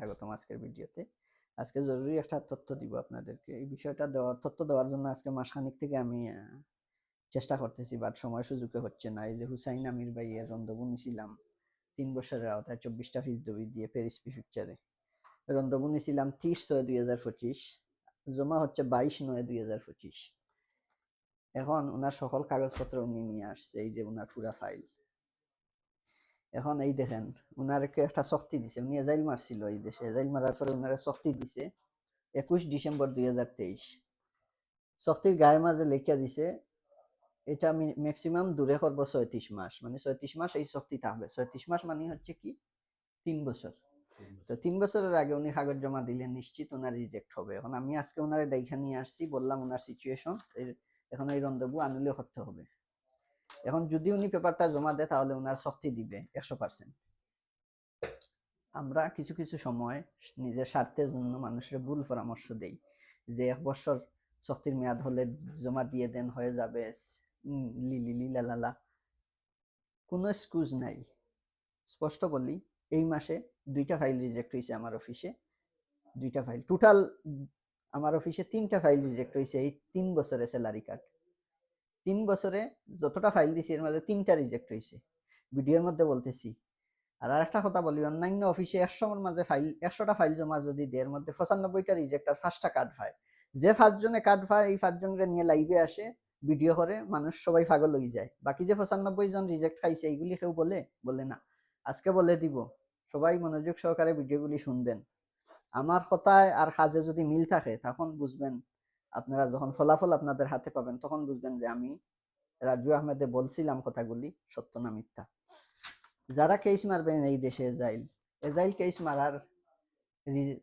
স্বাগতম আজকের ভিডিওতে। আজকে জরুরি একটা তথ্য দিব আপনাদেরকে। এই বিষয়টা তথ্য দেওয়ার জন্য আজকে মাসখানেক থেকে আমি চেষ্টা করতেছি, বাট সময় সুযোগে হচ্ছে না। এই যে হুসাইন আমির ভাইয়ের রন্ধবু নিছিলাম 3 বছরের আওতায় 24টা ফিসদবি দিয়ে প্যারিস প্রিফেকচারে। রন্ধবু নিছিলাম 30/6/2025, জমা হচ্ছে 22/9/2025। এখন ওনার সকল কাগজপত্র উনি নিয়ে আসছে, এই যে ওনার পুরা ফাইল। এখন এই দেখেন, উনারকে একটা শক্তি দিছে, উনি এজাইল মারছিল এই দেশে। এজাইল মারার পরে উনারে শক্তি দিছে 21 ডিসেম্বর 2023। শক্তির গায়ের মাঝে লেখিয়া দিছে এটা আমি ম্যাক্সিমাম দূরে করবো 36 মাস, মানে 36 মাস এই শক্তি থাকবে। 36 মাস মানে হচ্ছে কি 3 বছর। তো 3 বছরের আগে উনি কাগজ জমা দিলে নিশ্চিত ওনার রিজেক্ট হবে। এখন আমি আজকে ওনারে ডাইখা নিয়ে আসছি, বললাম ওনার সিচুয়েশন, এখন এই রন্ধবু আনুলে করতে হবে। এখন যদি উনি পেপারটা জমা দেয় তাহলে ওনার শক্তি দিবে 100%। আমরা কিছু কিছু সময় নিজের স্বার্থের জন্য মানুষের ভুল পরামর্শ দেই, যে 1 বছর শক্তির মেয়াদ হলে জমা দিয়ে দেন, হয়ে যাবে, লিলি লালালা। কোনো এক্সকিউজ নাই। স্পষ্ট বলি, এই মাসে 2টা ফাইল রিজেক্ট হয়েছে আমার অফিসে। 2টা ফাইল টোটাল আমার অফিসে 3টা ফাইল রিজেক্ট হয়েছে এই 3 বছরে স্যালারি কাট। 3 বছরে যতটা ফাইল দিছি এর মধ্যে 3টা রিজেক্ট হয়েছে, ভিডিওর মধ্যে বলতেছি। আর আরেকটা কথা বলি, অন্যান্য অফিসে 100টার মাঝে ফাইল, 100টা ফাইল জমা যদি দেড় মধ্যে 95টা রিজেক্ট আর 5টা কাট পায়। যে 5জনে কাট পায় এই 5জনকে নিয়ে লাইভে আসে, ভিডিও করে, মানুষ সবাই পাগল হয়ে যায়। বাকি যে 95 জন রিজেক্ট খাইছে এইগুলি কেউ বলে না। আজকে বলে দিব, সবাই মনোযোগ সহকারে ভিডিওগুলি শুনবেন। আমার কথায় আর কাজে যদি মিল থাকে তখন বুঝবেন, আপনারা যখন ফলাফল আপনাদের হাতে পাবেন তখন বুঝবেন যে আমি রাজু আহমেদে বলছিলাম কথাগুলি সত্য না মিথ্যা। যারা কেস মারবেন এই দেশে এজাইল কেস মারার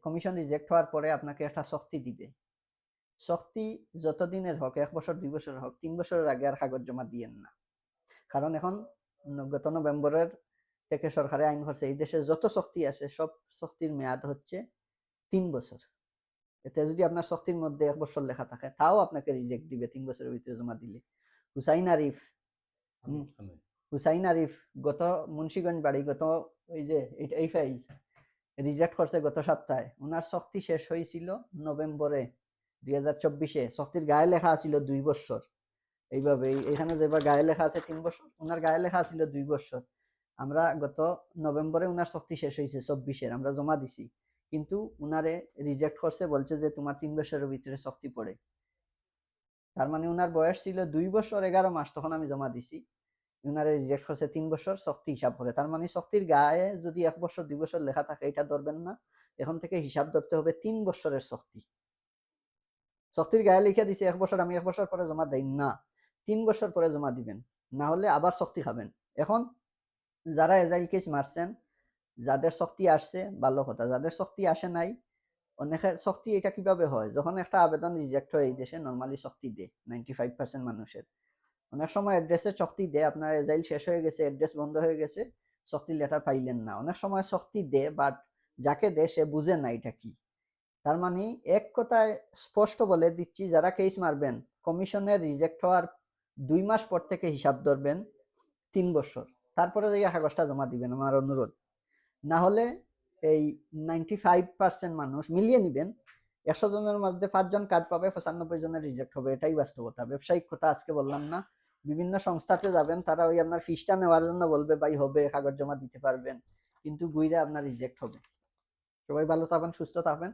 কমিশন রিজেক্ট হওয়ার পরে আপনাকে একটা শক্তি দিবে। শক্তি যতদিনের হোক, 1 বছর 2 বছর হোক, 3 বছরের আগে আর কাগজ জমা দিয়েন না। কারণ এখন গত নভেম্বরের থেকে সরকারে আইন করছে এই দেশে যত শক্তি আছে সব শক্তির মেয়াদ হচ্ছে 3 বছর। এতে যদি আপনার শক্তির মধ্যে 1 বছর লেখা থাকে তাও আপনাকে রিজেক্ট দিবে 3 বছরের ভিতরে জমা দিলে। হুসাইন আরিফ গত মুন্সিগঞ্জ বাড়ি, গত ওই যে এই ফাইল রিজেক্ট করছে গত সপ্তাহে। ওনার শক্তি শেষ হয়েছিল নভেম্বরে 2024-এ। শক্তির গায়ে লেখা ছিল 2 বছর। এইভাবে এখানে যেবার গায়ে লেখা আছে 3 বছর, ওনার গায়ে লেখা ছিল 2 বছর। আমরা গত নভেম্বরে ওনার শক্তি শেষ হয়েছে 24-এর, আমরা জমা দিছি, কিন্তু উনারে রিজেক্ট করছে, বলছে যে তোমার 3 বছরের ভিতরে শক্তি পড়ে। তার মানে উনার বয়স ছিল 2 বছর 11 মাস তখন আমি জমা দিছি। উনারে রিজেক্ট করছে 3 বছর, শক্তি হিসাব করে। তার মানে শক্তির গায়ে যদি 1 বছর 2 বছর লেখা থাকে এটা ধরবেন না, এখন থেকে হিসাব ধরতে হবে 3 বছরের শক্তি। শক্তির গায়ে লিখে দিছে 1 বছর, আমি 1 বছর পরে জমা দেই না, 3 বছর পরে জমা দিবেন, না হলে আবার শক্তি খাবেন। এখন যারা এজাইল কেস মারছেন, যাদের শক্তি আসছে ভালো কথা, যাদের শক্তি আসে নাই, অনেকের শক্তি এটা কিভাবে হয়, যখন একটা আবেদন রিজেক্ট হয় এই দেশে নর্মালি শক্তি দেয় 95% মানুষের। অনেক সময় অ্যাড্রেসের শক্তি দেয়, আপনার এজাইল শেষ হয়ে গেছে, অ্যাড্রেস বন্ধ হয়ে গেছে, শক্তির লেটার পাইলেন না। অনেক সময় শক্তি দেয়, বাট যাকে দেয় সে বুঝে না এটা কি। তার মানে এক কথায় স্পষ্ট বলে দিচ্ছি, যারা কেস মারবেন কমিশনের রিজেক্ট হওয়ার 2 মাস পর থেকে হিসাব ধরবেন 3 বছর, তারপরে যাই কাগজটা জমা দিবেন, আমার অনুরোধ। না হলে এই 95% মানুষ মিলিয়ে নিবেন, 100 জনের মধ্যে 5 জন কার্ড পাবে, 95 জনের রিজেক্ট হবে। এটাই বাস্তবতা, ব্যবসায়িক কথা আজকে বললাম না। বিভিন্ন সংস্থাতে যাবেন, তারা ওই আপনার ফিসটা নেওয়ার জন্য বলবে ভাই হবে, কাগজ জমা দিতে পারবেন, কিন্তু গুইরা আপনার রিজেক্ট হবে। সবাই ভালো থাকবেন, সুস্থ থাকবেন।